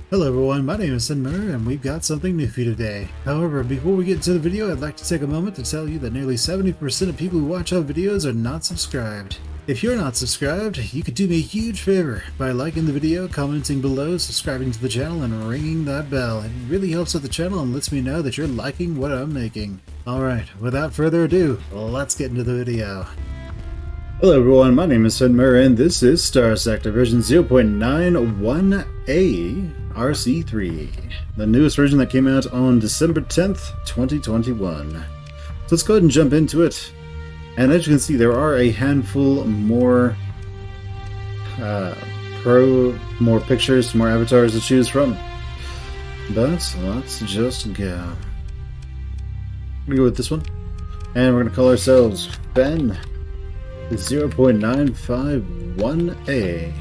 Hello everyone, my name is Muir and we've got something new for you today. However, before we get into the video, I'd like to take a moment to tell you that nearly 70% of people who watch our videos are not subscribed. If you're not subscribed, you could do me a huge favor by liking the video, commenting below, subscribing to the channel, and ringing that bell. It really helps out the channel and lets me know that you're liking what I'm making. Alright, without further ado, let's get into the video. Hello everyone, my name is Fen Plays and this is Starsector version 0.91.1a-RC3, the newest version that came out on December 10th, 2021. So let's go ahead and jump into it. And as you can see, there are a handful more more pictures, more avatars to choose from. But let's just go. I'm gonna go with this one. And we're gonna call ourselves Fen 0.95.1a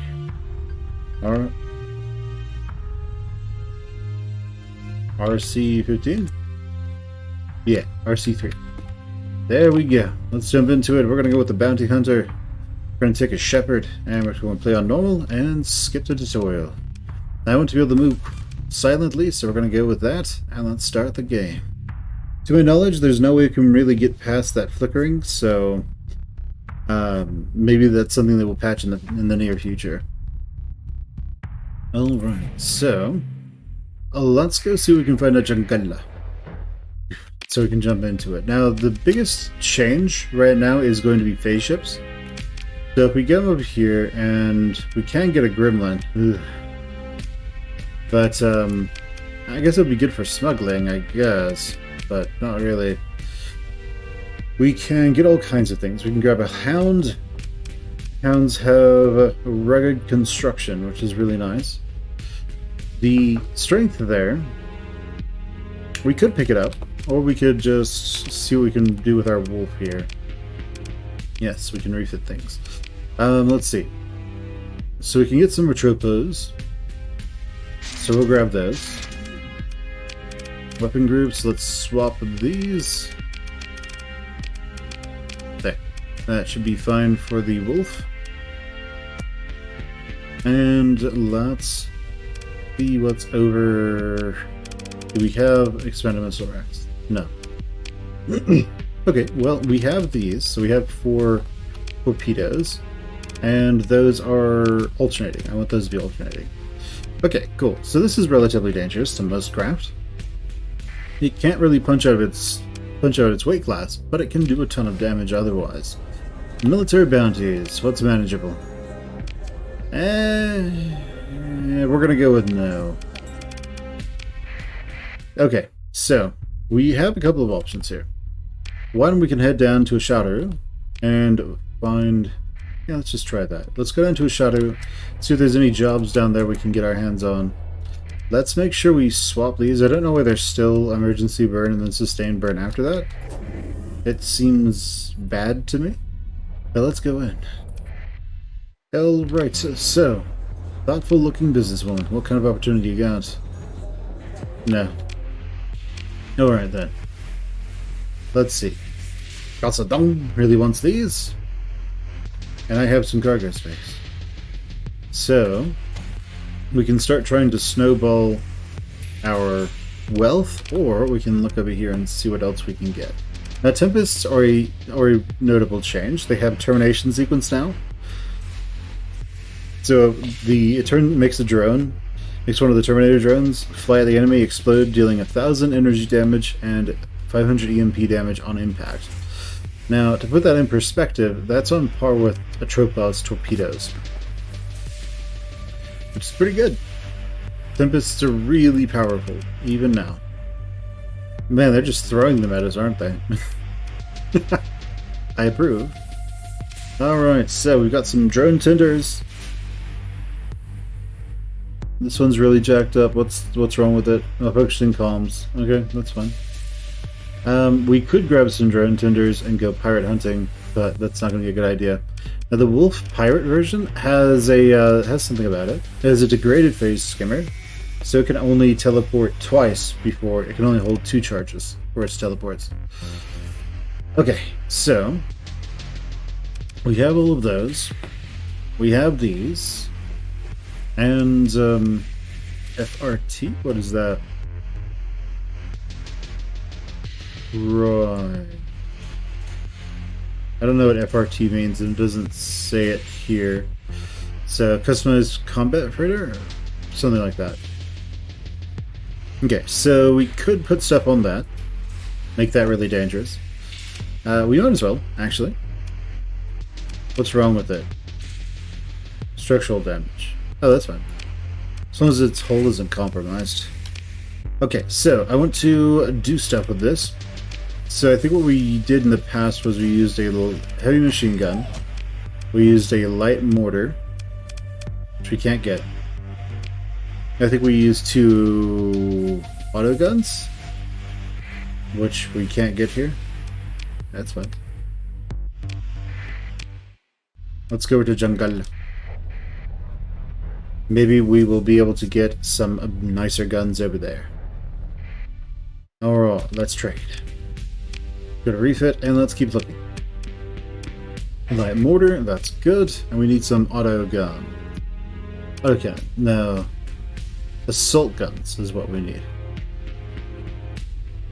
RC15? Yeah, RC3. There we go. Let's jump into it. We're going to go with the Bounty Hunter. We're going to take a Shepherd, and we're going to play on normal and skip the tutorial. I want to be able to move silently, so we're going to go with that, and let's start the game. To my knowledge, there's no way we can really get past that flickering, so maybe that's something that we'll patch in the near future. Alright, so let's go see what we can find at Jungala, so we can jump into it. Now, the biggest change right now is going to be phase ships. So if we get over here, and we can get a Gremlin, but I guess it would be good for smuggling, I guess, but not really. We can get all kinds of things. We can grab a Hound. Hounds have a rugged construction, which is really nice. The strength there, we could pick it up, or we could just see what we can do with our wolf here. Yes, we can refit things. Let's see. So we can get some Retropos. So we'll grab those. Weapon groups, let's swap these. There. That should be fine for the wolf. And let's see what's over. Do we have expendable thorax? No. Okay, well, we have these. So we have 4 torpedoes, and those are alternating. I want those to be alternating. Okay, cool. So this is relatively dangerous to most craft. It can't really punch out its weight class, but it can do a ton of damage otherwise. Military bounties. What's manageable? We're gonna go with no. Okay, so we have a couple of options here. One, we can head down to a shadow and find... Yeah, let's just try that. Let's go down to a shadow, see if there's any jobs down there we can get our hands on. Let's make sure we swap these. I don't know why there's still emergency burn and then sustained burn after that. It seems bad to me. But let's go in. Alright, so thoughtful looking businesswoman. What kind of opportunity you got? No. Alright then. Let's see. Kalsadong really wants these. And I have some cargo space. So we can start trying to snowball our wealth, or we can look over here and see what else we can get. Now, Tempests are a notable change. They have a termination sequence now. So it makes one of the Terminator drones fly at the enemy, explode, dealing 1,000 energy damage and 500 EMP damage on impact. Now, to put that in perspective, that's on par with Atropos torpedoes, which is pretty good. Tempests are really powerful, even now. Man, they're just throwing them at us, aren't they? I approve. Alright, so we've got some drone tenders. This one's really jacked up. What's wrong with it? Oh, focusing comms. Okay, that's fine. We could grab some drone tenders and go pirate hunting, but that's not going to be a good idea. Now, the Wolf Pirate version has something about it. It has a degraded phase skimmer, so it can only teleport twice before it can only hold 2 charges for its teleports. Okay, so we have all of those. We have these, and FRT? What is that? Right. I don't know what FRT means, and it doesn't say it here. So, customized combat freighter? Something like that. Okay, so we could put stuff on that. Make that really dangerous. We might as well, actually. What's wrong with it? Structural damage. Oh, that's fine. As long as its hull isn't compromised. Okay, so I want to do stuff with this. So I think what we did in the past was we used a little heavy machine gun. We used a light mortar, which we can't get. I think we used 2 auto guns, which we can't get here. That's fine. Let's go to jungle. Maybe we will be able to get some nicer guns over there. Alright, let's trade. Go to refit, and let's keep looking. Light mortar, that's good. And we need some auto gun. Okay, no. Assault guns is what we need.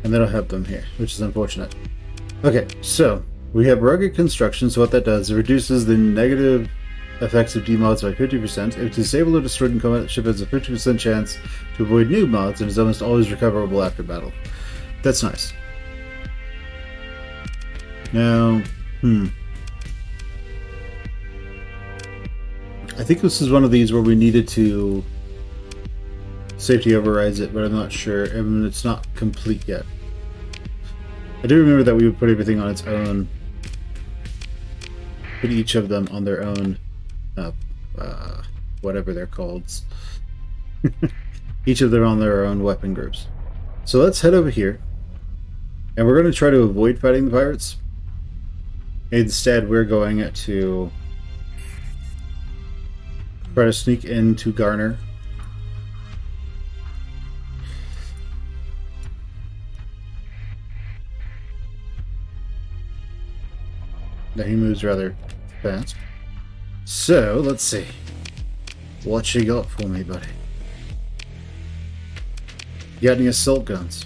And they don't have them here, which is unfortunate. Okay, so we have rugged construction, so what that does, it reduces the negative effects of demods by 50%. If disabled or destroyed in combat, the ship has a 50% chance to avoid new mods and is almost always recoverable after battle. That's nice. Now, I think this is one of these where we needed to safety overrides it, but I'm not sure. I mean, it's not complete yet. I do remember that we would put everything on its own. Put each of them on their own, whatever they're called. Each of them on their own weapon groups. So let's head over here. And we're going to try to avoid fighting the pirates. Instead, we're going to try to sneak into Garner. Now he moves rather fast. So, let's see. What you got for me, buddy? You got any assault guns?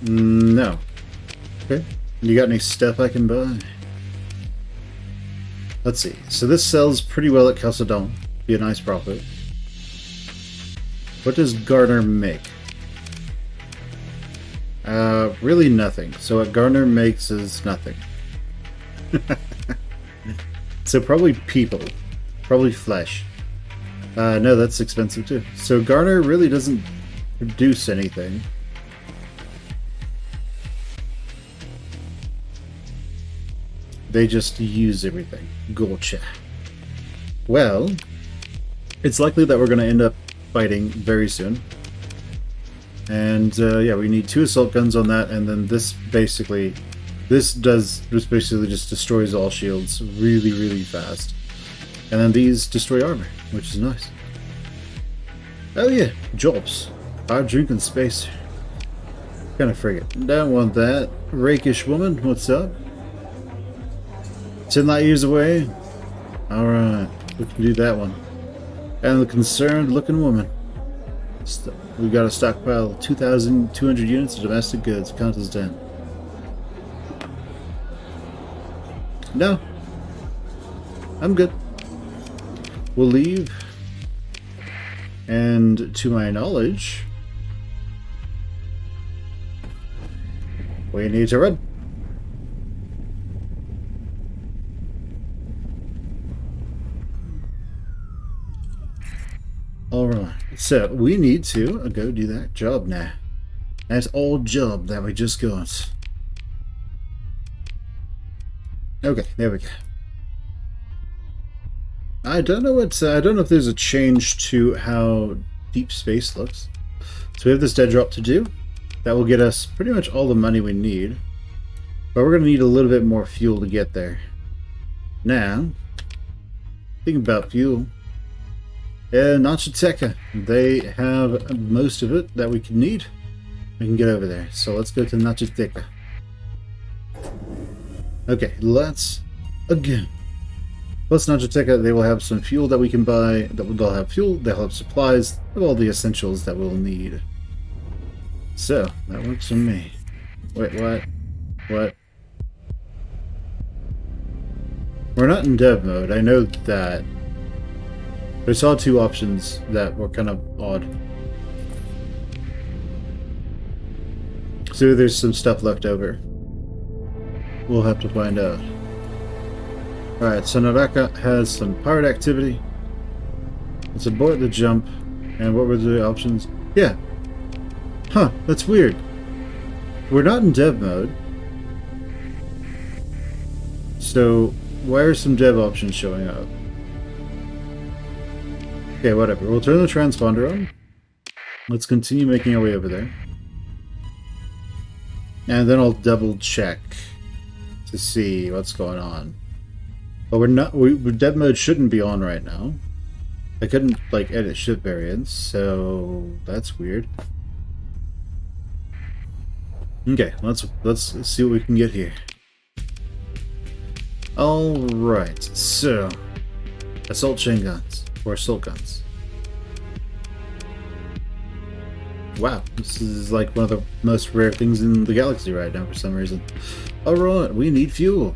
No. Okay. You got any stuff I can buy? Let's see. So this sells pretty well at Calcedon. Be a nice profit. What does Garner make? Really nothing. So what Garner makes is nothing. So probably people. Probably flesh. No, that's expensive too. So Garner really doesn't produce anything. They just use everything. Gotcha. Well, it's likely that we're going to end up fighting very soon. And yeah, we need 2 assault guns on that, and then this basically just destroys all shields really, really fast. And then these destroy armor, which is nice. Oh yeah, jobs. Hard drinking space. Kind of frigate. Don't want that. Rakish woman, what's up? 10 light years away? Alright, we can do that one. And the concerned looking woman. We've got a stockpile of 2,200 units of domestic goods. Count as 10. No. I'm good. We'll leave. And to my knowledge, we need to run. Alright, so we need to go do that job now. That old job that we just got. Okay, there we go. I don't know if there's a change to how deep space looks. So we have this dead drop to do. That will get us pretty much all the money we need. But we're going to need a little bit more fuel to get there. Now, thinking about fuel. Nachiteka. They have most of it that we can need. We can get over there. So let's go to Nachiteka. Okay, let's again. Plus Najateca, they will have some fuel that we can buy. They'll have fuel, they'll have supplies, of all the essentials that we'll need. So, that works for me. Wait, what? What? We're not in dev mode, I know that. I saw two options that were kind of odd. So there's some stuff left over. We'll have to find out. Alright, so Naraka has some pirate activity. Let's abort the jump. And what were the options? Yeah. Huh, that's weird. We're not in dev mode. So, why are some dev options showing up? Okay, whatever. We'll turn the transponder on. Let's continue making our way over there. And then I'll double check to see what's going on. But we're not. Dev mode shouldn't be on right now. I couldn't like edit ship variants, so that's weird. Okay, let's see what we can get here. All right, so assault chain guns or assault guns. Wow, this is like one of the most rare things in the galaxy right now for some reason. Alright, we need fuel.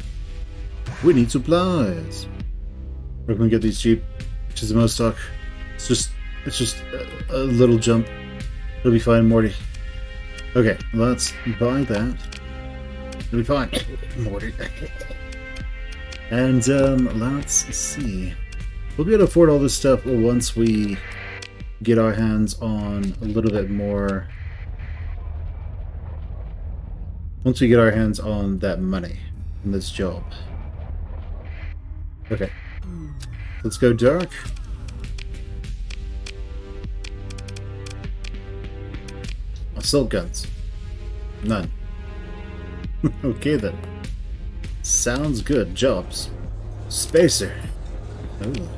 We need supplies. Where can we get these cheap? Which is the most stock? It's just a little jump. It'll be fine, Morty. Okay, let's buy that. It'll be fine, Morty. And let's see. We'll be able to afford all this stuff once we get our hands on a little bit more. Once we get our hands on that money in this job. Okay. Let's go dark. Assault guns. None. Okay then. Sounds good. Jobs. Spacer. Ooh.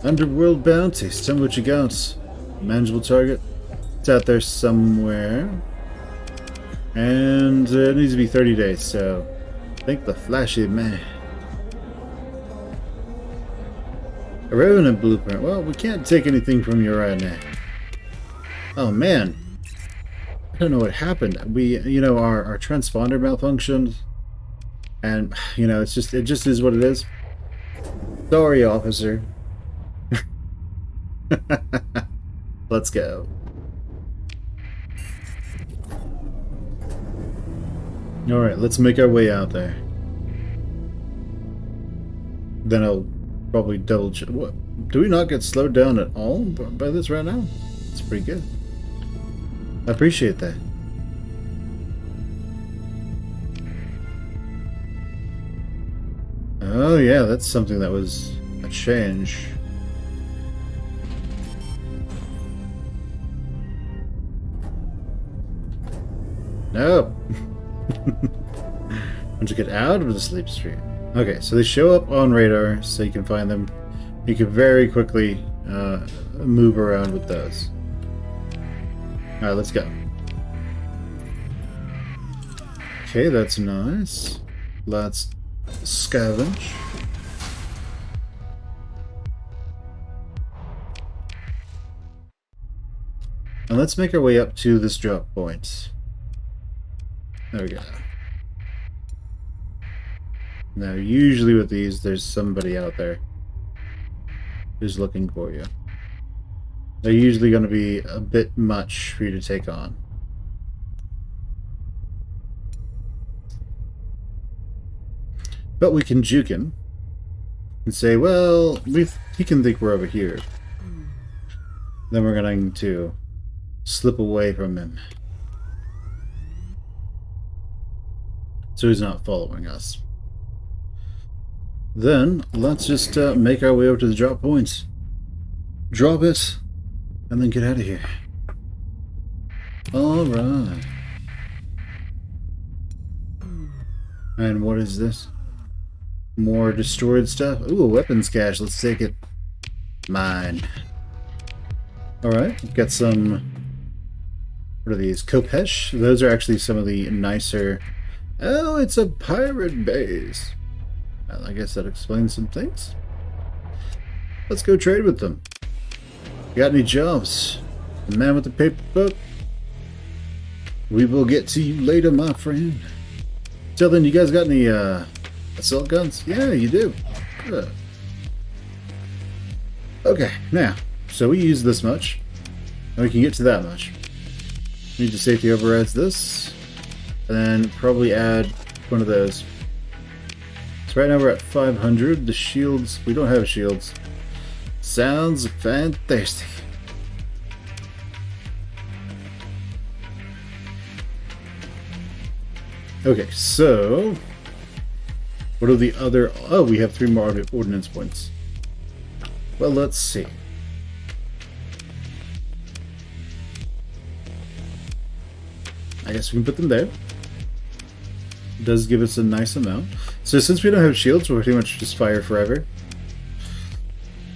Underworld bounties. Tell me what you got. Manageable target. It's out there somewhere. And it needs to be 30 days, so I think the flashy man. A revenant blueprint. Well, we can't take anything from you right now. Oh man. I don't know what happened. Our transponder malfunctioned. And, it just is what it is. Sorry, officer. Let's go. Alright, let's make our way out there. Then I'll probably double check. What? Do we not get slowed down at all by this right now? It's pretty good. I appreciate that. Oh yeah, that's something that was a change. No. Want to get out of the sleep stream. Okay, so they show up on radar, so you can find them. You can very quickly move around with those. Alright, let's go. Okay, that's nice. Let's scavenge. And let's make our way up to this drop point. There we go. Now, usually with these, there's somebody out there who's looking for you. They're usually going to be a bit much for you to take on. But we can juke him and say, well, he can think we're over here. Then we're going to slip away from him. So he's not following us. Then, let's just make our way over to the drop point. Drop it, and then get out of here. Alright. And what is this? More destroyed stuff? Ooh, a weapons cache. Let's take it. Mine. Alright, got some... What are these? Kopesh? Those are actually some of the nicer... Oh, it's a pirate base. Well, I guess that explains some things. Let's go trade with them. You got any jobs? The man with the paper boat? We will get to you later, my friend. Till then, you guys got any assault guns? Yeah, you do. Good. Okay, now, so we use this much, and we can get to that much. We need to safety overrides this, and then probably add one of those. So right now we're at 500. The shields, we don't have shields. Sounds fantastic. Okay, so what are the other? Oh, we have 3 more ordnance points. Well, let's see. I guess we can put them there. It does give us a nice amount. So since we don't have shields, we'll pretty much just fire forever.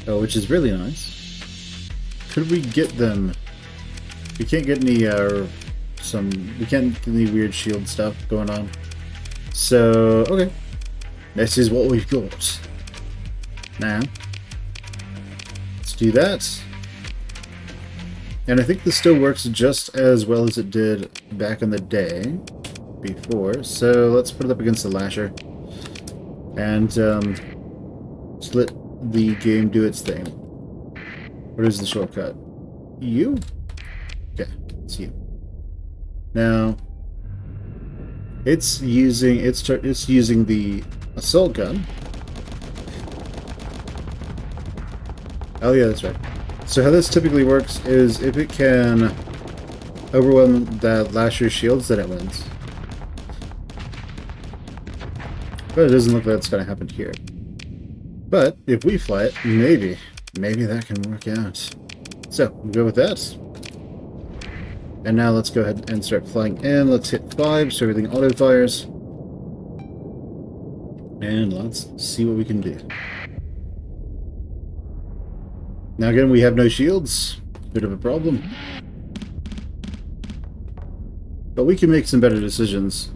Oh, which is really nice. Could we get them? We can't get any we can't get any weird shield stuff going on. So okay, this is what we've got. Now let's do that. And I think this still works just as well as it did back in the day before. So let's put it up against the lasher and just let the game do its thing. What is the shortcut? You? Okay, it's you. Now it's using the assault gun. Oh yeah, that's right. So how this typically works is if it can overwhelm that lasher's shields, then it wins. But it doesn't look like that's going to happen here. But if we fly it, maybe that can work out. So we'll go with that. And now let's go ahead and start flying in. Let's hit 5 so everything auto fires. And let's see what we can do. Now again, we have no shields. Bit of a problem. But we can make some better decisions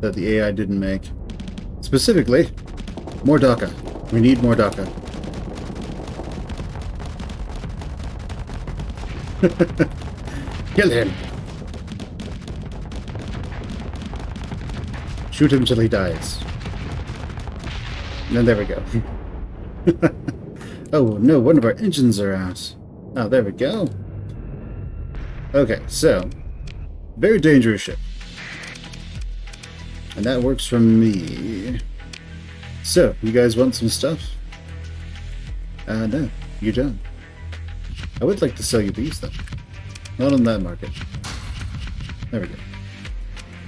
that the AI didn't make. Specifically, more DACA. We need more DACA. Kill him. Shoot him till he dies. And there we go. Oh no, one of our engines are out. Oh, there we go. Okay, so very dangerous ship. And that works for me. So, you guys want some stuff? No, you don't. I would like to sell you these, though. Not on that market. There we go.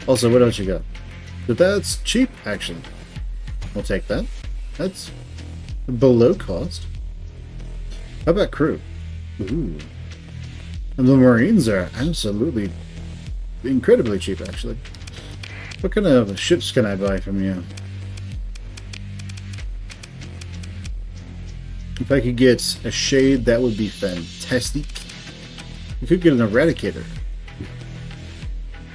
Also, what else you got? But that's cheap, actually. We'll take that. That's below cost. How about crew? Ooh. And the Marines are absolutely incredibly cheap, actually. What kind of ships can I buy from you? If I could get a Shade, that would be fantastic. We could get an Eradicator.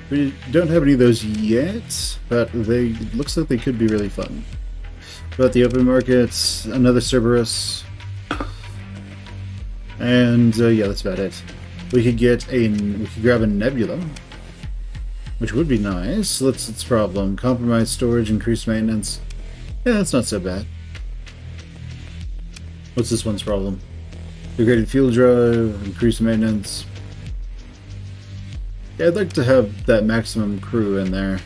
We don't have any of those yet, but they looks like they could be really fun. But the open markets, another Cerberus, and yeah, that's about it. We could grab a Nebula, which would be nice. That's its problem. Compromised storage, increased maintenance. Yeah, that's not so bad. What's this one's problem? Degraded fuel drive, increased maintenance. Yeah, I'd like to have that maximum crew in there.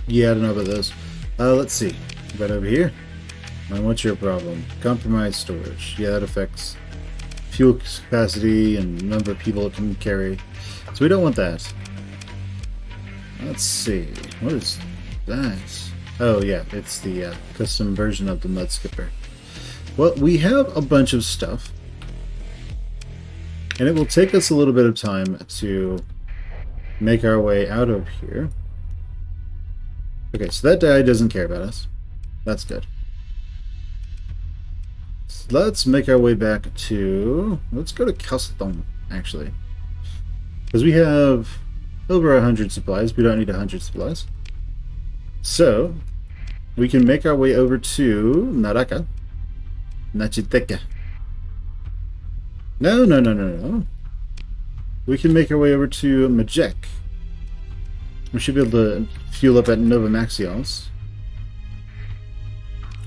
Yeah, I don't know about those. Let's see. Right over here. And what's your problem? Compromised storage. Yeah, that affects fuel capacity and number of people it can carry. So we don't want that. Let's see. What is that? Oh yeah, it's the custom version of the Mud Skipper. Well, we have a bunch of stuff. And it will take us a little bit of time to make our way out of here. Okay, so that guy doesn't care about us. That's good. So let's make our way back to... Let's go to custom, actually. Because we have over 100 supplies. We don't need 100 supplies. So, we can make our way over to Naraka. Nachiteka. No. We can make our way over to Majek. We should be able to fuel up at Nova Maxios.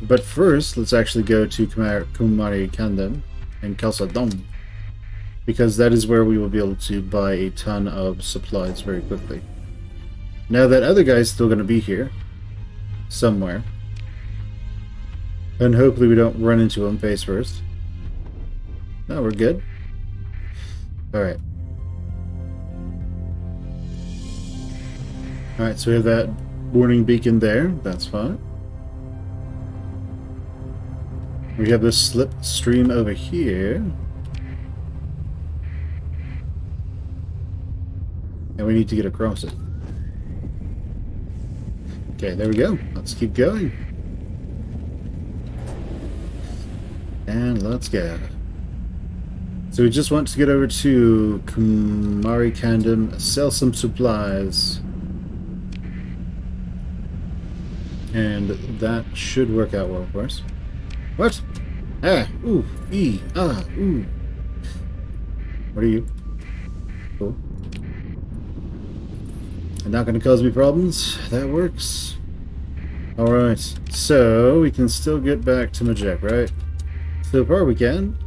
But first, let's actually go to Kumari Kandam and Kalsadom, because that is where we will be able to buy a ton of supplies very quickly. Now that other guy's still going to be here somewhere, and hopefully we don't run into him face first. No, we're good. Alright. Alright, so we have that warning beacon there. That's fine. We have this slip stream over here. And we need to get across it. Okay, there we go. Let's keep going. And let's go. So we just want to get over to Kumari Kandam, sell some supplies. And that should work out well for us. What? Ah, ooh, ooh. What are you? Cool. And not going to cause me problems. That works. Alright, so we can still get back to Majek, right? So far we can.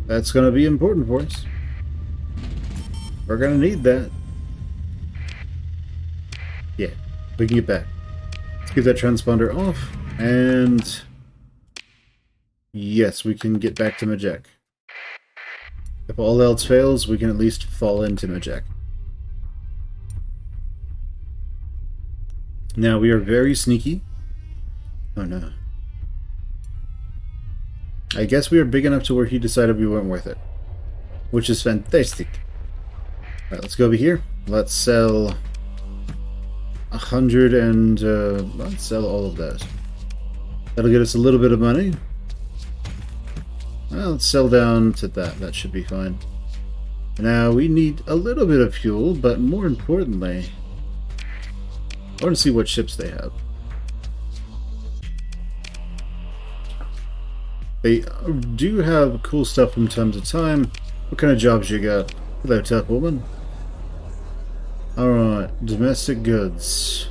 That's going to be important for us. We're going to need that. Yeah, we can get back. Let's get that transponder off. And yes, we can get back to Majek. If all else fails, we can at least fall into Majek. Now, we are very sneaky. Oh no. I guess we are big enough to where he decided we weren't worth it. Which is fantastic. Alright, let's go over here. Let's sell 100 and let's sell all of that. That'll get us a little bit of money. Well, let's sell down to that. That should be fine. Now, we need a little bit of fuel, but more importantly, I want to see what ships they have. They do have cool stuff from time to time. What kind of jobs you got? Hello, tough woman. Alright, domestic goods.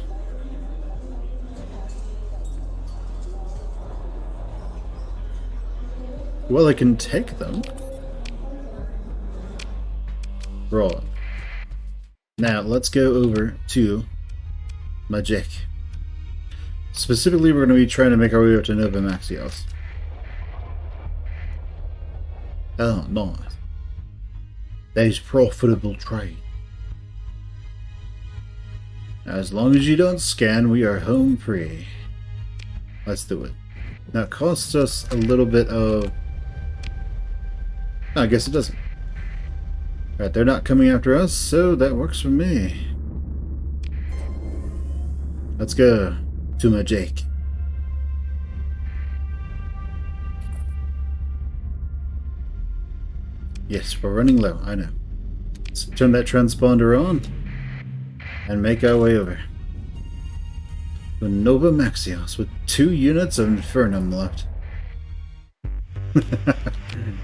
Well, I can take them. Right. Now, let's go over to Majek. Specifically, we're going to be trying to make our way up to Nova Maxios. Oh, nice. That is profitable trade. Now, as long as you don't scan, we are home free. Let's do it. Now, it costs us a little bit of... No, I guess it doesn't. Alright, they're not coming after us, so that works for me. Let's go to Majek. Yes, we're running low, I know. Let's turn that transponder on and make our way over to Nova Maxios with 2 units of Infernum left.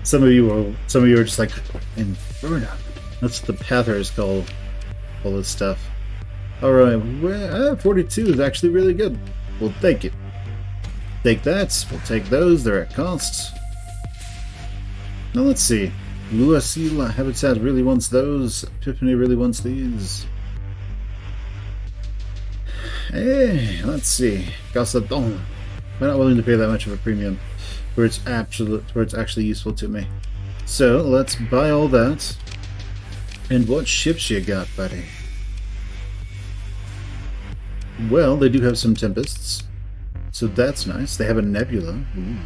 Some of you are just like, Infernum? That's what the Pathers call all this stuff. Alright, well, 42 is actually really good. We'll take it. Take that, we'll take those, they're at cost. Now let's see. Luasila Habitat really wants those. Epiphany really wants these. Hey, let's see. Gasadon. We're not willing to pay that much of a premium where it's actually useful to me. So let's buy all that. And what ships you got, buddy? Well, they do have some Tempests, so that's nice. They have a Nebula. Ooh.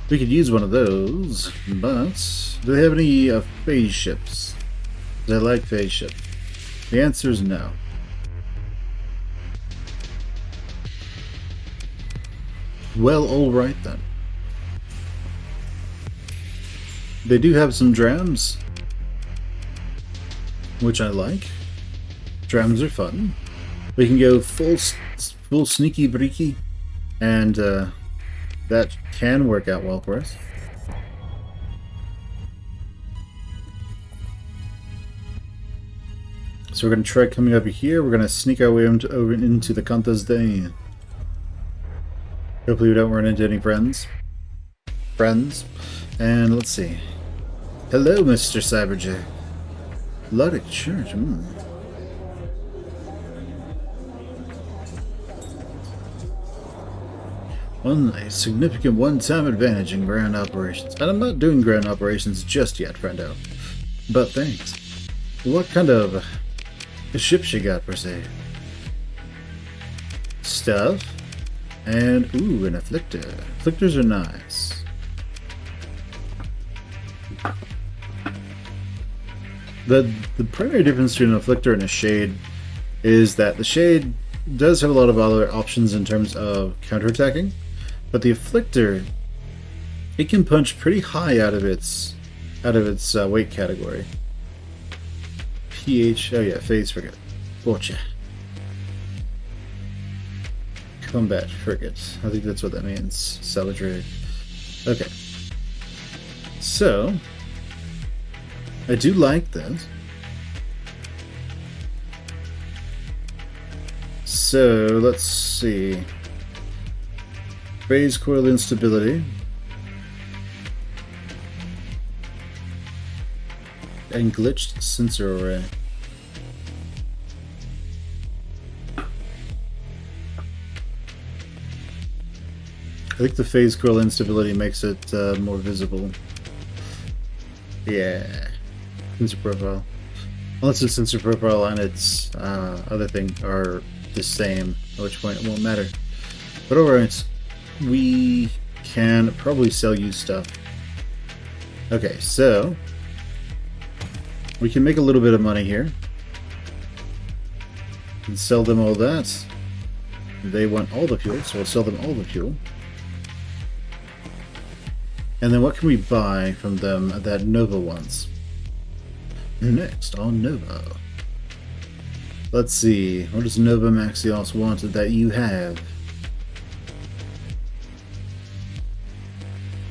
We could use one of those, but do they have any phase ships? I like phase ships. The answer is no. Well, alright then. They do have some drams. which I like. Drums are fun. We can go full sneaky breaky, and that can work out well for us. So we're going to try coming over here. We're going to sneak our way over into the Kanta's Day. Hopefully we don't run into any friends. And let's see. Hello, Mr. Cyberjay. Luddic Church. A significant one-time advantage in ground operations. And I'm not doing ground operations just yet, friendo. But thanks. What kind of ships you got, per se? Stuff. And, ooh, an afflictor. Afflictors are nice. The primary difference between an afflictor and a shade is that the shade does have a lot of other options in terms of counterattacking, but the afflictor, it can punch pretty high out of its weight category. PH, oh yeah, phase frigate. Gotcha. Combat frigate. I think that's what that means. Savagery. Okay. So, I do like this. So, let's see. Phase coil instability. And glitched sensor array. I think the phase coil instability makes it more visible. Yeah. Sensor profile. Unless its sensor profile and its other thing are the same, at which point it won't matter. But alright, we can probably sell you stuff. Okay, so we can make a little bit of money here. And sell them all that. They want all the fuel, so we'll sell them all the fuel. And then what can we buy from them that Nova wants? Next on Nova. Let's see. What does Nova Maxios want that you have?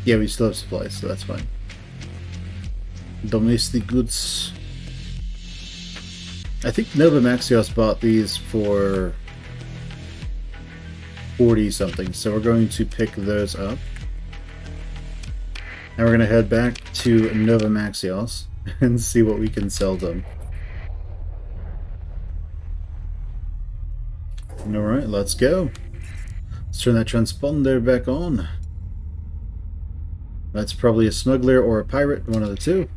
Yeah, we still have supplies, so that's fine. Domestic goods. I think Nova Maxios bought these for 40 something, so we're going to pick those up. Now we're going to head back to Nova Maxios and see what we can sell them. Alright, let's go. Let's turn that transponder back on. That's probably a smuggler or a pirate, one of the two.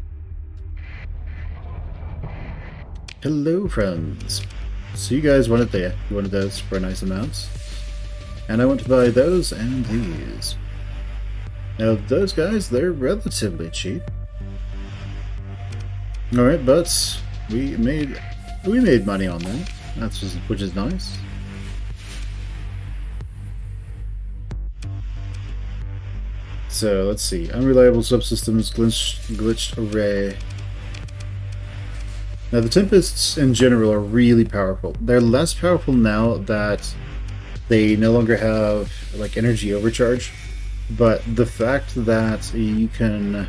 Hello, friends. So you guys wanted those for nice amounts. And I want to buy those and these. Now those guys, they're relatively cheap. Alright, but we made money on that. Which is nice. So let's see. Unreliable subsystems, glitched array. Now the Tempests in general are really powerful. They're less powerful now that they no longer have like energy overcharge. But the fact that you can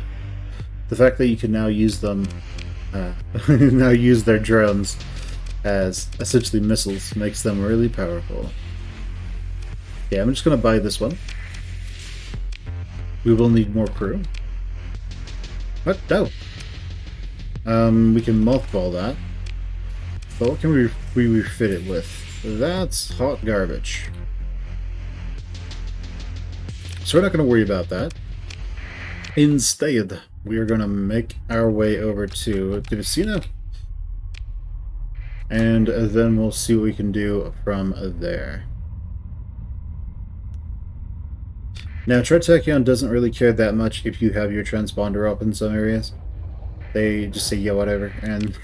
now use them, now use their drones as essentially missiles makes them really powerful. Yeah, I'm just gonna buy this one. We will need more crew. What? No. We can mothball that. But what can we refit it with? That's hot garbage. So we're not going to worry about that. Instead, we are going to make our way over to Divicina. And then we'll see what we can do from there. Now, Tritachyon doesn't really care that much if you have your transponder up in some areas. They just say, yeah, whatever, and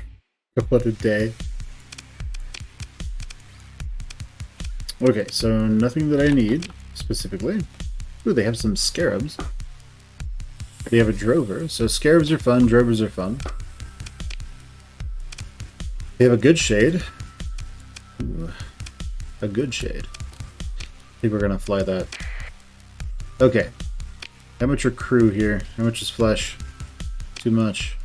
what a day. Okay, so nothing that I need, specifically. Ooh, they have some scarabs. They have a drover, so scarabs are fun, drovers are fun. We have a good shade. Ooh, a good shade. I think we're gonna fly that. Okay. How much are crew here? How much is flesh? Too much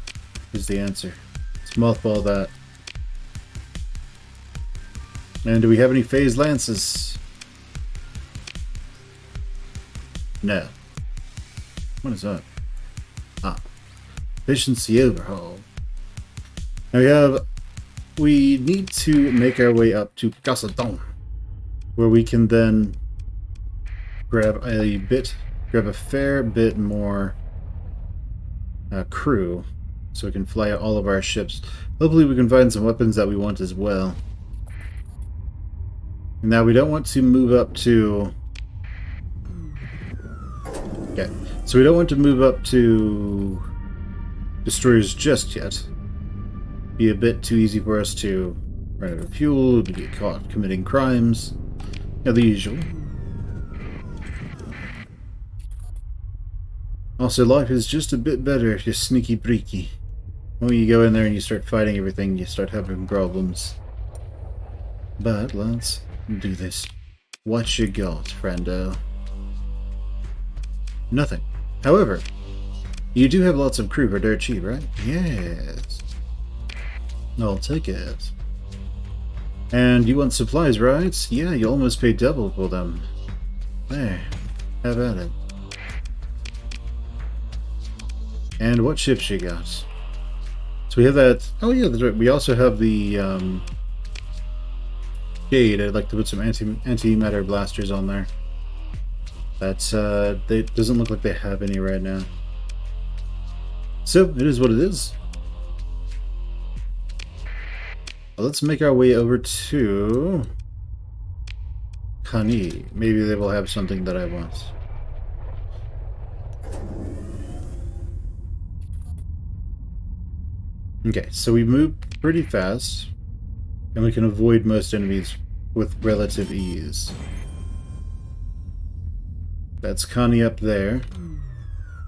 is the answer. Let's mothball that. And do we have any phase lances? No. What is that? Ah. Efficiency overhaul. Now we need to make our way up to Casadon, where we can then grab a fair bit more crew, so we can fly all of our ships. Hopefully we can find some weapons that we want as well. Now we don't want to move up to... Okay, so we don't want to move up to destroyers just yet. Be a bit too easy for us to run out of fuel, to get caught committing crimes. Yeah, the usual. Also, life is just a bit better if you're sneaky breaky. When you go in there and you start fighting everything, you start having problems. But let's do this. What you got, friendo? Nothing. However, you do have lots of crew for dirt cheap, right? Yes. I'll take it. And you want supplies, right? Yeah, you almost paid double for them. There. Have at it. And what ships you got? So we have that... Oh yeah, that's right. We also have the Jade. I'd like to put some antimatter blasters on there. That's they doesn't look like they have any right now. So it is what it is. Well, let's make our way over to Kani. Maybe they will have something that I want. Okay, so we move pretty fast, and we can avoid most enemies with relative ease. That's Connie up there,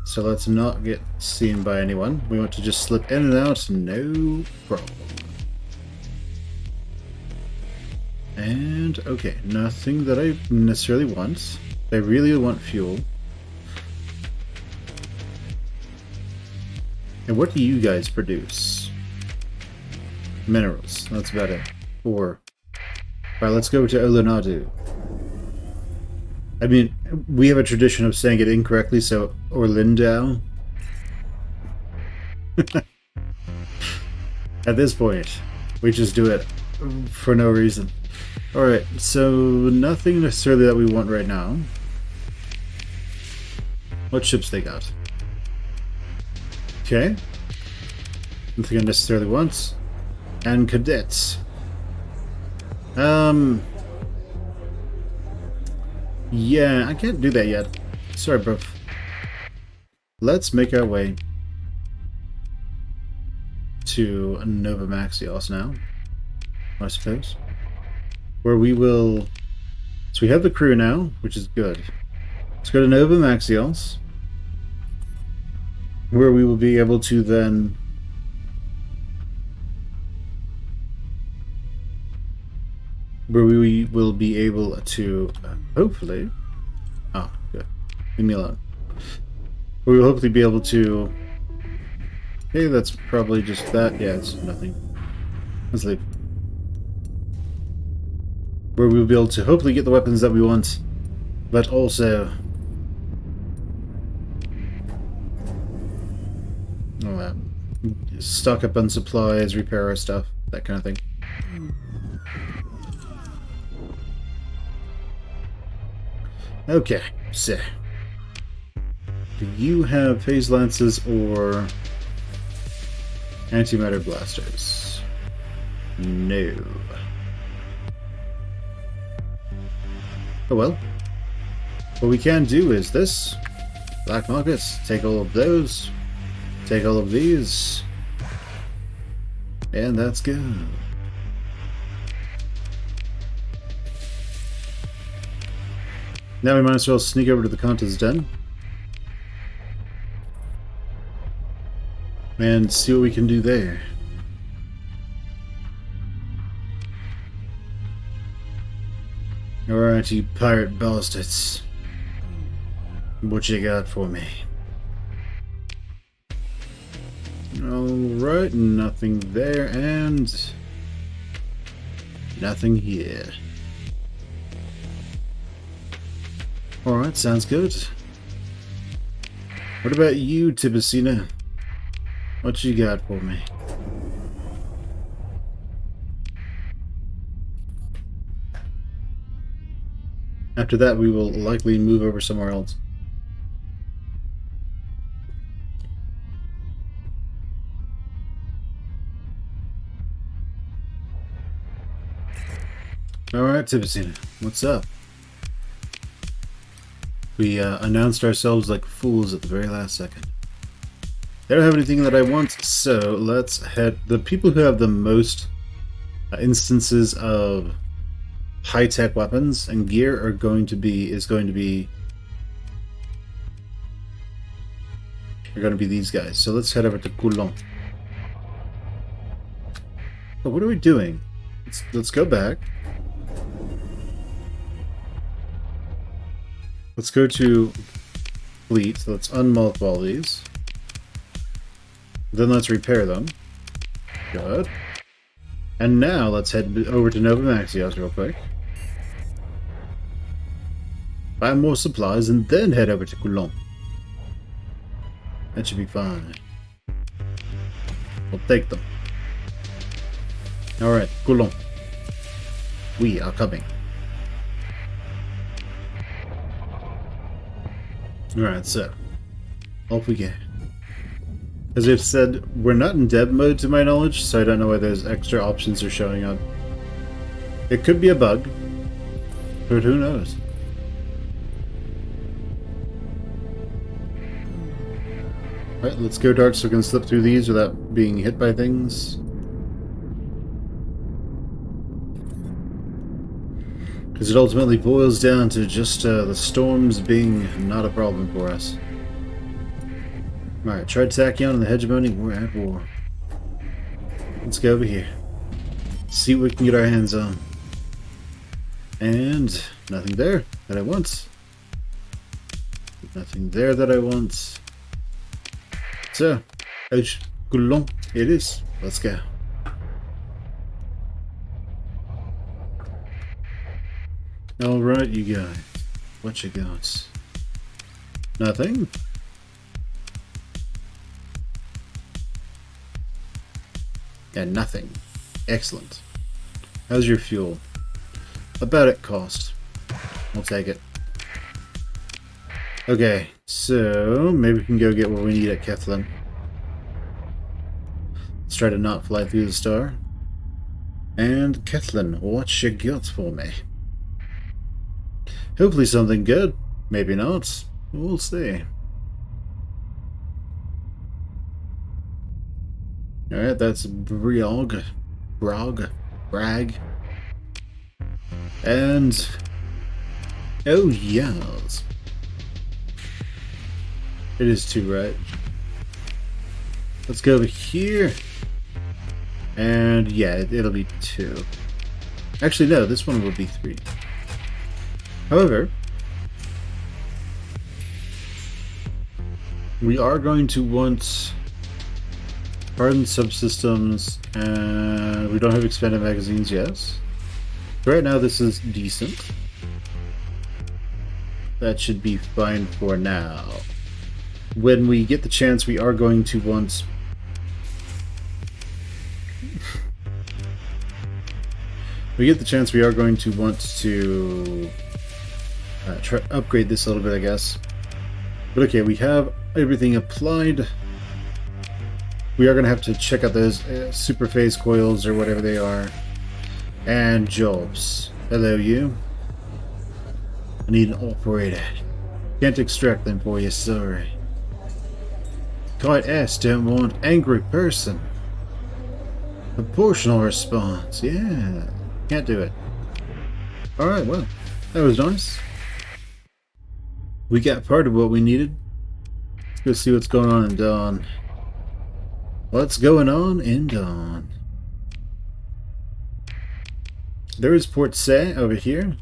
so let's not get seen by anyone. We want to just slip in and out, no problem. And, okay, nothing that I necessarily want. I really want fuel. And what do you guys produce? Minerals. That's about it. 4. Alright, let's go to Olonadu. I mean, we have a tradition of saying it incorrectly, so Orlindau. At this point, we just do it for no reason. Alright, so nothing necessarily that we want right now. What ships they got? Okay. Nothing I necessarily want. And cadets. Yeah, I can't do that yet. Sorry, bro. Let's make our way to Nova Maxios now, I suppose. Where we will... So we have the crew now, which is good. Let's go to Nova Maxios, where we will be able to then... Where we will be able to, hopefully... Oh, good. Leave me alone. We will hopefully be able to... Okay, that's probably just that. Yeah, it's nothing. Let's leave. Where we'll be able to hopefully get the weapons that we want, but also... stock up on supplies, repair our stuff, that kind of thing. Okay, so do you have phase lances or antimatter blasters? No. Oh well. What we can do is this. Black markets, take all of those, take all of these, and that's good. Now we might as well sneak over to the Kanta's Den and see what we can do there. Alright, you pirate bastards. What you got for me? Alright, nothing there, and nothing here. Alright, sounds good. What about you, Tibicina? What you got for me? After that, we will likely move over somewhere else. Alright, Tibicina, what's up? We announced ourselves like fools at the very last second. They don't have anything that I want, so let's head... The people who have the most instances of high-tech weapons and gear are going to be these guys. So let's head over to Coulon. But what are we doing? Let's go back. Let's go to fleet. So let's unmothball these. Then let's repair them. Good. And now let's head over to Nova Maxios real quick. Buy more supplies and then head over to Coulon. That should be fine. We'll take them. Alright, Coulon. We are coming. Alright, so off we go. As I've said, we're not in dev mode to my knowledge, so I don't know why those extra options are showing up. It could be a bug, but who knows? Alright, let's go dark so we can slip through these without being hit by things. Because it ultimately boils down to just the storms being not a problem for us. Alright, tried Tachyon and the Hegemony, we're at war. Let's go over here. See what we can get our hands on. And nothing there that I want. Nothing there that I want. So, Coulon it is. Let's go. Alright, you guys. What you got? Nothing? And nothing. Excellent. How's your fuel? About at cost. We'll take it. Okay, so maybe we can go get what we need at Kethlin. Let's try to not fly through the star. And Kethlin, what you got for me? Hopefully something good. Maybe not. We'll see. Alright, that's Brag. And... oh, yes. It is 2, right? Let's go over here. And yeah, it'll be 2. Actually, no, this one will be 3. However, we are going to want hardened subsystems, and we don't have expanded magazines, yes. Right now this is decent. That should be fine for now. When we get the chance, we are going to want... we get the chance, we are going to want to try to upgrade this a little bit, I guess. But okay, we have everything applied. We are going to have to check out those super phase coils or whatever they are. And jobs. Hello, you. I need an operator. Can't extract them for you, sorry. Kite S don't want angry person. Proportional response, yeah. Can't do it. Alright, well, that was nice. We got part of what we needed. Let's go see what's going on in Dawn. What's going on in Dawn? There is Port Saint over here.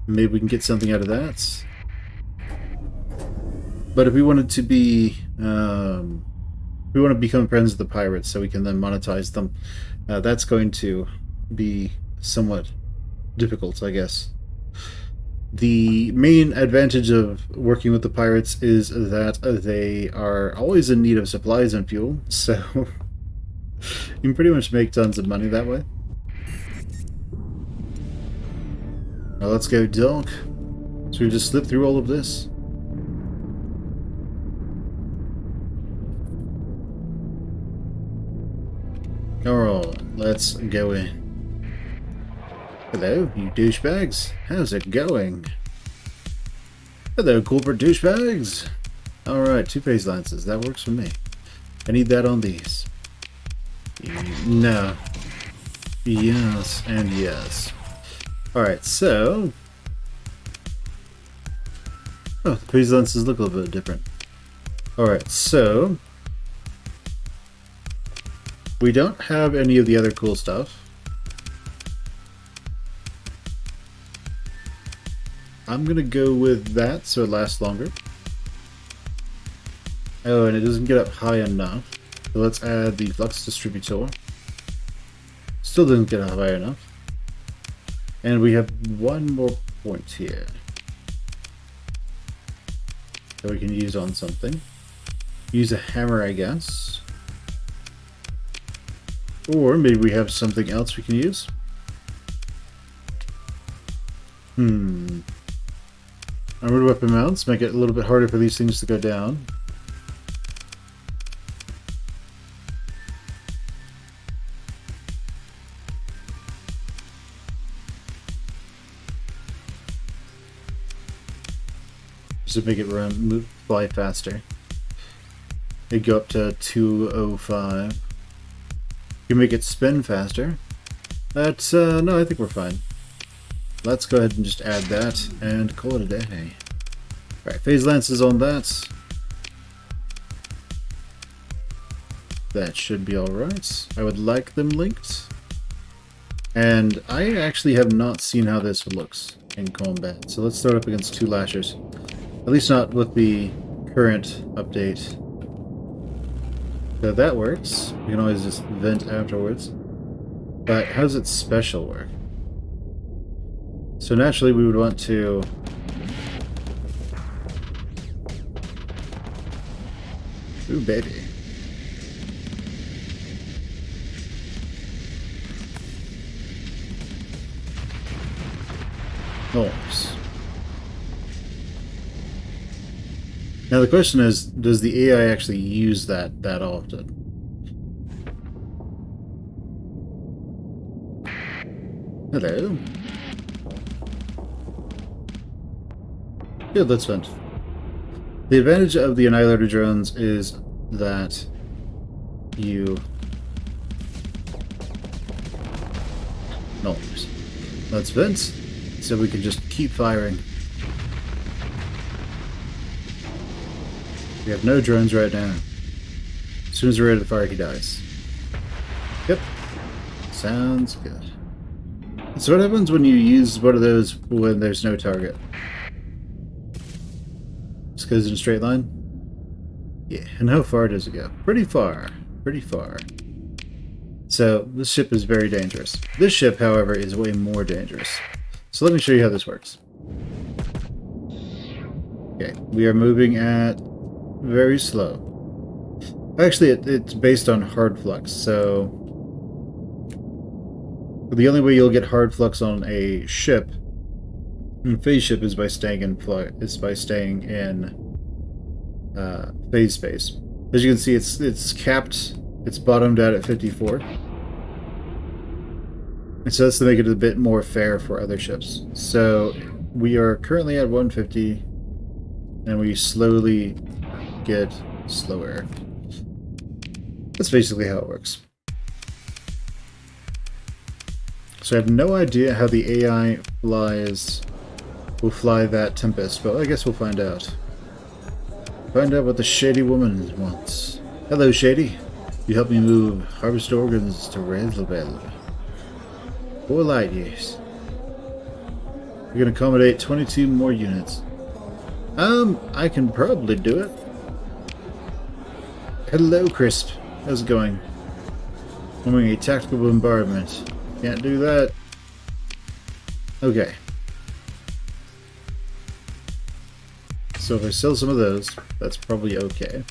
Maybe we can get something out of that. But if we wanted to be, we want to become friends with the pirates so we can then monetize them, that's going to be somewhat difficult, I guess. The main advantage of working with the pirates is that they are always in need of supplies and fuel, so you can pretty much make tons of money that way. Now let's go, Doc. So we just slip through all of this. Alright, let's go in. Hello, you douchebags. How's it going? Hello, corporate douchebags. Alright, 2 phase lances. That works for me. I need that on these. No. Yes, and yes. Alright, so... oh, the phase lenses look a little bit different. Alright, so... we don't have any of the other cool stuff. I'm gonna go with that so it lasts longer. Oh, and it doesn't get up high enough. So let's add the flux distributor. Still doesn't get up high enough. And we have one more point here that we can use on something. Use a hammer, I guess. Or maybe we have something else we can use. Armored weapon mounts make it a little bit harder for these things to go down. Just to make it fly faster. They go up to 205. You can make it spin faster. That's, no, I think we're fine. Let's go ahead and just add that and call it a day. Alright, phase lances on that. That should be alright. I would like them linked. And I actually have not seen how this looks in combat. So let's throw it up against 2 lashers. At least not with the current update. So that works. We can always just vent afterwards. But how does its special work? So naturally we would want to... ooh, baby. Nice. Now the question is, does the AI actually use that often? Hello. Good, let's vent. The advantage of the Annihilator drones is that you... Nice. Let's vent, so we can just keep firing. We have no drones right now. As soon as we're ready to fire, he dies. Yep. Sounds good. So what happens when you use one of those when there's no target? Just goes in a straight line? Yeah, and how far does it go? Pretty far. Pretty far. So, this ship is very dangerous. This ship, however, is way more dangerous. So let me show you how this works. Okay, we are moving at very slow. Actually, it's based on hard flux, so the only way you'll get hard flux on a ship, phase ship, is by staying in phase space. As you can see, it's capped. It's bottomed out at 54, and so that's to make it a bit more fair for other ships. So we are currently at 150, and we slowly get slower. That's basically how it works. So I have no idea how the AI will fly that Tempest, but I guess we'll find out. Find out what the Shady Woman wants. Hello, Shady. You help me move harvest organs to Redlebel. 4 light years. We can accommodate 22 more units. I can probably do it. Hello, Crisp. How's it going? Forming a tactical bombardment. Can't do that. Okay. So if I sell some of those, that's probably okay.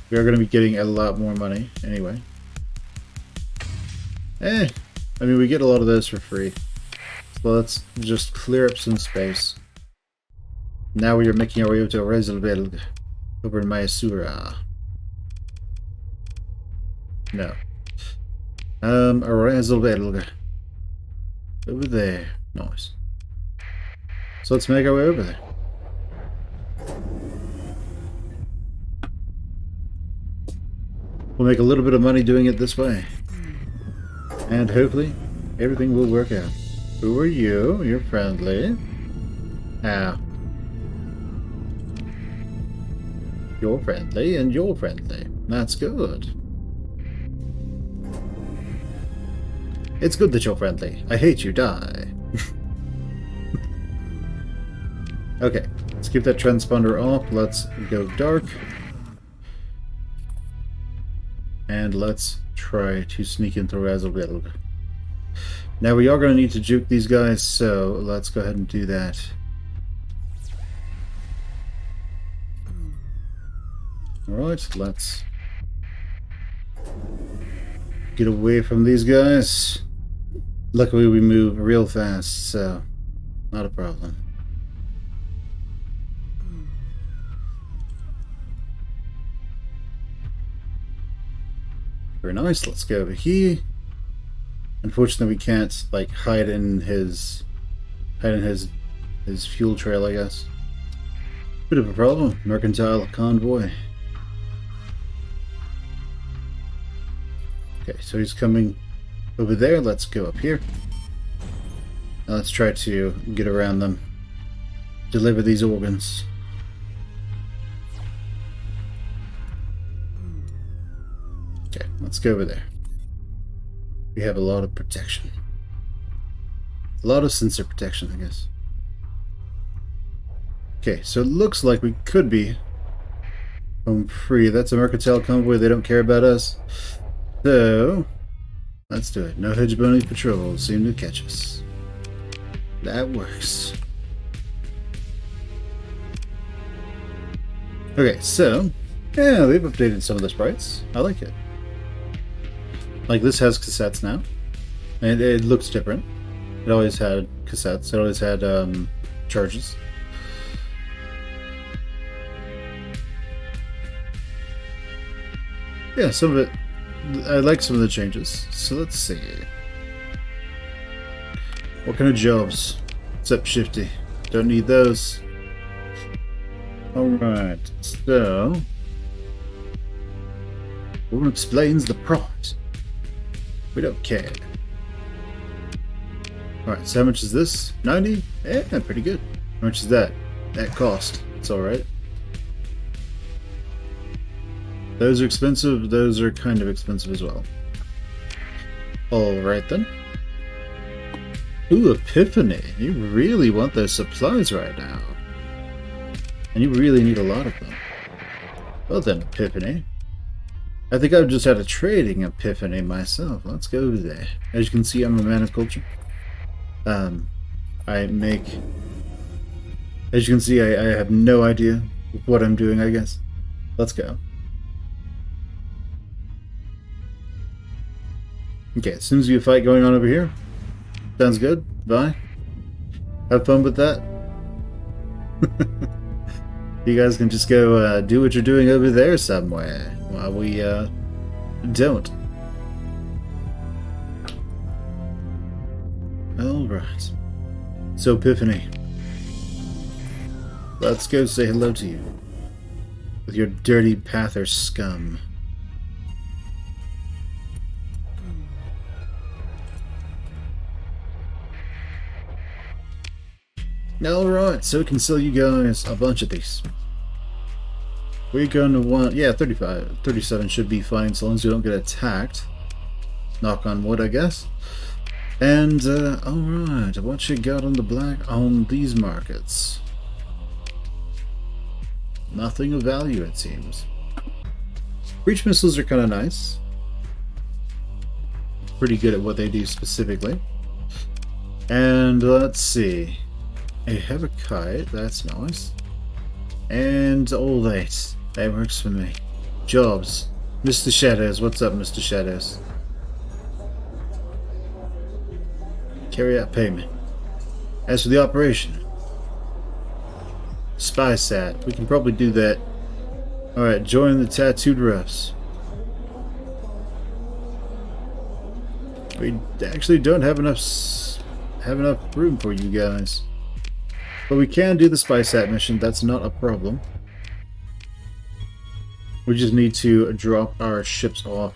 We are going to be getting a lot more money anyway. I mean, we get a lot of those for free. So let's just clear up some space. Now we are making our way to Rezelbelg over in Mayasura. No. Rezelbelg. Over there. Nice. So let's make our way over there. We'll make a little bit of money doing it this way. And hopefully, everything will work out. Who are you? You're friendly. Ow. You're friendly, and you're friendly. That's good. It's good that you're friendly. I hate you, die. Okay, let's keep that transponder off. Let's go dark. And let's try to sneak into Razzlebiddle. Now we are going to need to juke these guys, so let's go ahead and do that. Alright, let's get away from these guys. Luckily we move real fast, so not a problem. Very nice, let's go over here. Unfortunately we can't like hide in his fuel trail, I guess. Bit of a problem. Mercantile convoy. Okay, so he's coming over there. Let's go up here. Now let's try to get around them. Deliver these organs. Okay, let's go over there. We have a lot of protection. A lot of sensor protection, I guess. Okay, so it looks like we could be home free. That's a Mercantile convoy. They don't care about us. So, let's do it. No Hedgebony patrols seem to catch us. That works. Okay, so, yeah, they've updated some of the sprites. I like it. Like, this has cassettes now. And it looks different. It always had cassettes. It always had, charges. Yeah, some of it, I like some of the changes. So let's see. What kind of jobs? Except shifty. Don't need those. Alright, so who explains the price? We don't care. Alright, so how much is this? 90? Yeah, pretty good. How much is that? At cost. It's alright. Those are expensive, those are kind of expensive as well. Alright then. Ooh, Epiphany. You really want those supplies right now. And you really need a lot of them. Well then, Epiphany. I think I've just had a trading epiphany myself. Let's go over there. As you can see, I'm a man of culture. As you can see, I have no idea what I'm doing, I guess. Let's go. Okay, as soon as you have a fight going on over here. Sounds good. Bye. Have fun with that. You guys can just go do what you're doing over there somewhere while we don't. Alright. So, Epiphany. Let's go say hello to you. With your dirty Pather scum. Alright, so we can sell you guys a bunch of these. We're going to want, yeah, 37 should be fine, so long as you don't get attacked. Knock on wood, I guess. And, alright, what you got on the black on these markets? Nothing of value, it seems. Breach missiles are kind of nice. Pretty good at what they do specifically. And let's see. I have a kite, that's nice. And all that. That works for me. Jobs. Mr. Shadows, what's up, Mr. Shadows? Carry out payment. As for the operation, spy sat. We can probably do that. Alright, join the tattooed roughs. We actually don't have enough room for you guys. But we can do the spy sat mission, that's not a problem. We just need to drop our ships off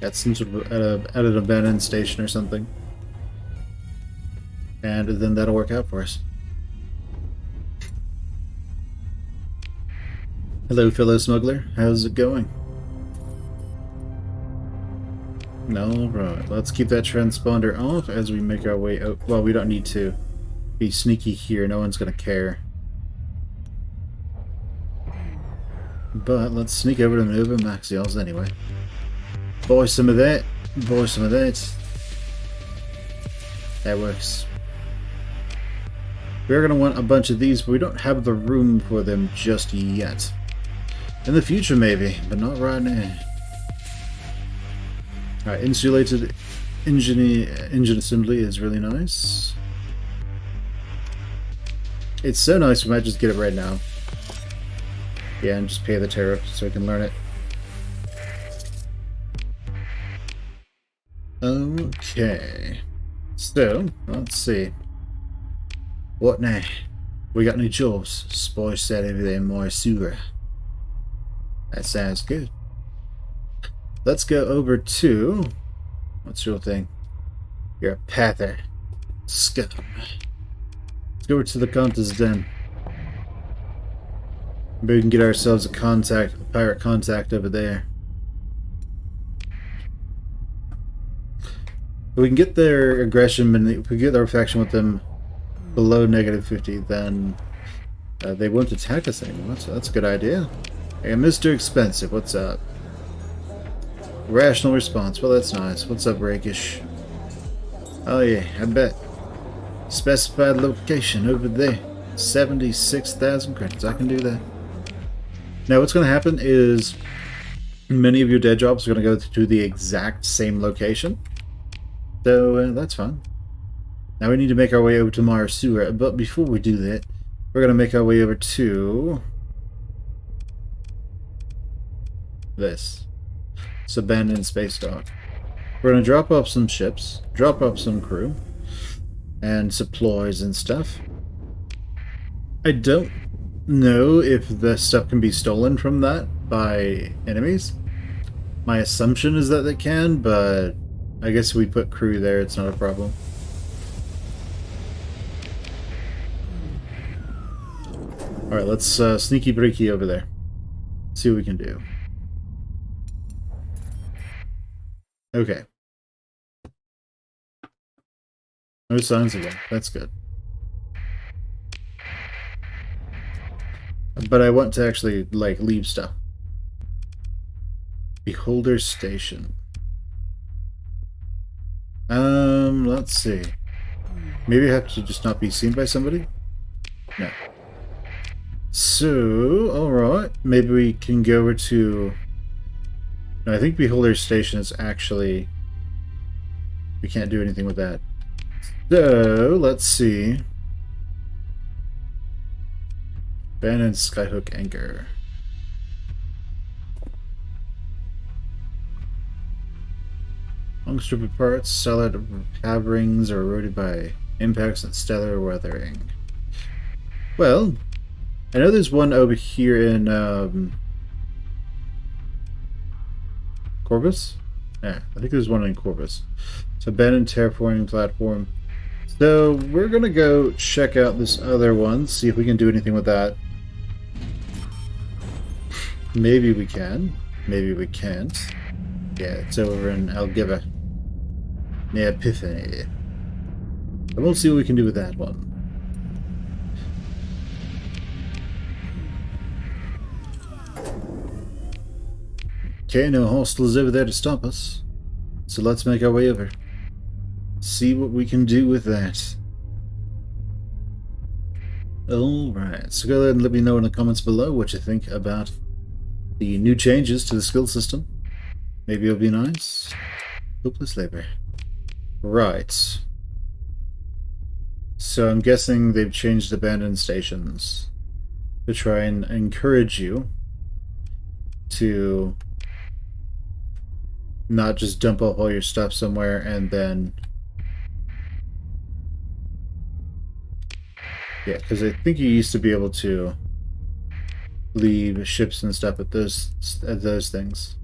at some sort of at an abandoned station or something. And then that'll work out for us. Hello, fellow smuggler. How's it going? Alright, let's keep that transponder off as we make our way out. Well, we don't need to be sneaky here. No one's gonna care. But let's sneak over to Nova Maxials anyway. Buy some of that. Buy some of that. That works. We're gonna want a bunch of these, but we don't have the room for them just yet. In the future, maybe, but not right now. Alright, insulated engine assembly is really nice. It's so nice we might just get it right now. Yeah, and just pay the tariff so we can learn it. Okay. So, let's see. What now? We got any jobs? Spy set over there in Muir. That sounds good. Let's go over to... What's your thing? You're a pather. Scum. Let's go over to the Conta's Den. Maybe we can get ourselves a pirate contact over there. If we can get their aggression, and if we get our faction with them below -50, then they won't attack us anymore. So that's a good idea. Hey, Mr. Expensive, what's up? Rational response. Well, that's nice. What's up, Rakish? Oh yeah, I bet. Specified location over there. 76,000 credits. I can do that. Now, what's going to happen is many of your dead jobs are going to go to the exact same location. So, that's fine. Now we need to make our way over to Muir, but before we do that, we're going to make our way over to this. It's abandoned space dock. We're going to drop off some ships, drop off some crew, and supplies and stuff. I don't know if the stuff can be stolen from that by enemies. My assumption is that they can, but I guess if we put crew there, it's not a problem. Alright, let's sneaky breaky over there. See what we can do. Okay. No signs of it. That's good. But I want to actually, like, leave stuff. Beholder Station. Let's see. Maybe I have to just not be seen by somebody? No. So, alright. Maybe we can go over to... No, I think Beholder Station is actually... We can't do anything with that. So, let's see. Abandoned Skyhook Anchor. Long strip of parts, solid cab rings are eroded by impacts and stellar weathering. Well, I know there's one over here in Corvus? Yeah, I think there's one in Corvus. It's abandoned terraforming platform. So we're gonna go check out this other one, see if we can do anything with that. Maybe we can. Maybe we can't. Yeah, it's over in Algiva. Yeah, Epiphany. And we'll see what we can do with that one. Okay, no hostiles over there to stop us. So let's make our way over. See what we can do with that. Alright, so go ahead and let me know in the comments below what you think about the new changes to the skill system. Maybe it'll be nice. Hopeless labor. Right. So I'm guessing they've changed abandoned stations to try and encourage you to not just dump off all your stuff somewhere and then... Yeah, because I think you used to be able to leave ships and stuff at those things.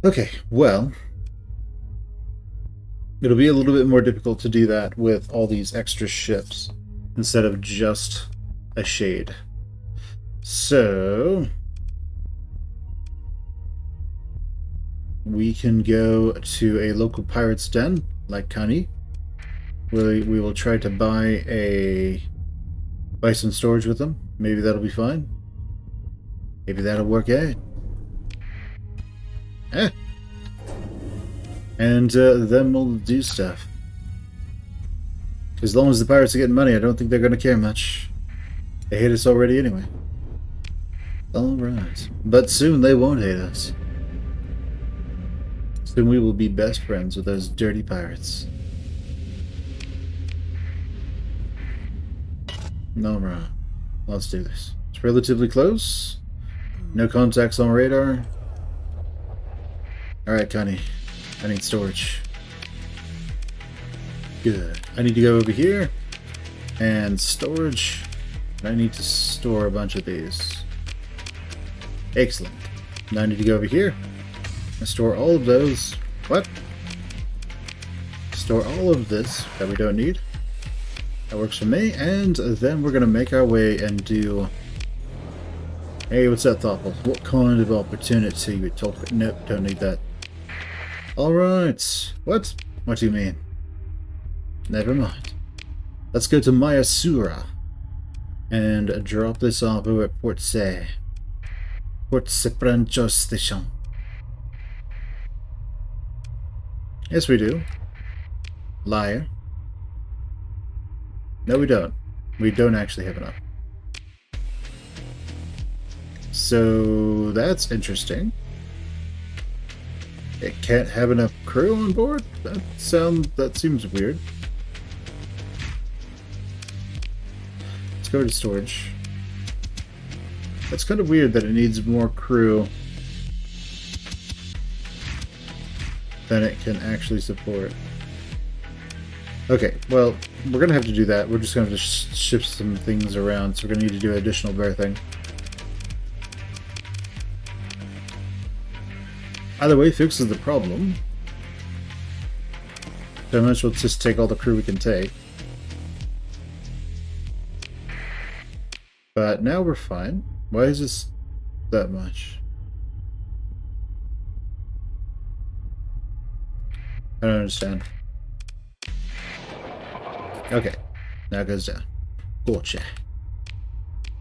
Okay, well, it'll be a little bit more difficult to do that with all these extra ships instead of just a shade. So we can go to a local pirate's den like Kani. We will try to buy some storage with them. Maybe that'll be fine. Maybe that'll work out. Eh. And then we'll do stuff. As long as the pirates are getting money, I don't think they're going to care much. They hate us already anyway. Alright. But soon they won't hate us. Soon we will be best friends with those dirty pirates. Alright. Let's do this. It's relatively close. No contacts on radar. Alright, Connie. I need storage. Good. I need to go over here. And storage. I need to store a bunch of these. Excellent. Now I need to go over here. And store all of those. What? Store all of this that we don't need. That works for me. And then we're going to make our way and do... Hey, what's that, Thoughtful? What kind of opportunity we talk about? Nope, don't need that. Alright. What? What do you mean? Never mind. Let's go to Mayasura and drop this off over at Port Seprancho Station. Yes, we do. Liar. No, we don't. We don't actually have enough. So that's interesting. It can't have enough crew on board? That seems weird. Let's go to storage. That's kind of weird that it needs more crew than it can actually support. Okay, well, we're going to have to do that. We're just going to have to shift some things around, so we're going to need to do additional berthing. Either way fixes the problem. So I might as well just take all the crew we can take. But now we're fine. Why is this that much? I don't understand. Okay, now it goes down. Gotcha.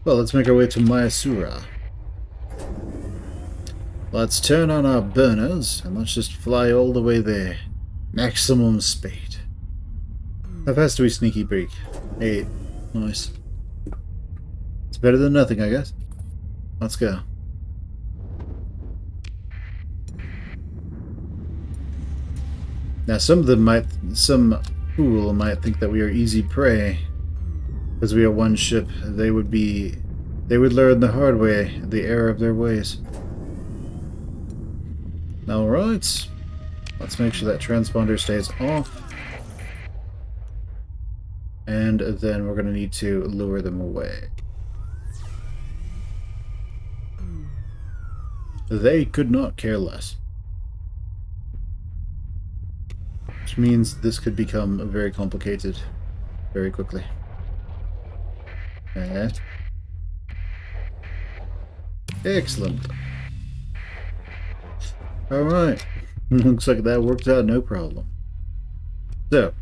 Well, let's make our way to Mayasura. Let's turn on our burners and let's just fly all the way there. Maximum speed. How fast do we sneaky peek? 8. Nice. It's better than nothing, I guess. Let's go. Now, some fool might think that we are easy prey because we are one ship. They would learn the hard way, the error of their ways. Alright, let's make sure that transponder stays off. And then we're going to need to lure them away. They could not care less. Which means this could become very complicated very quickly. Excellent. Alright, Looks like that worked out no problem. So,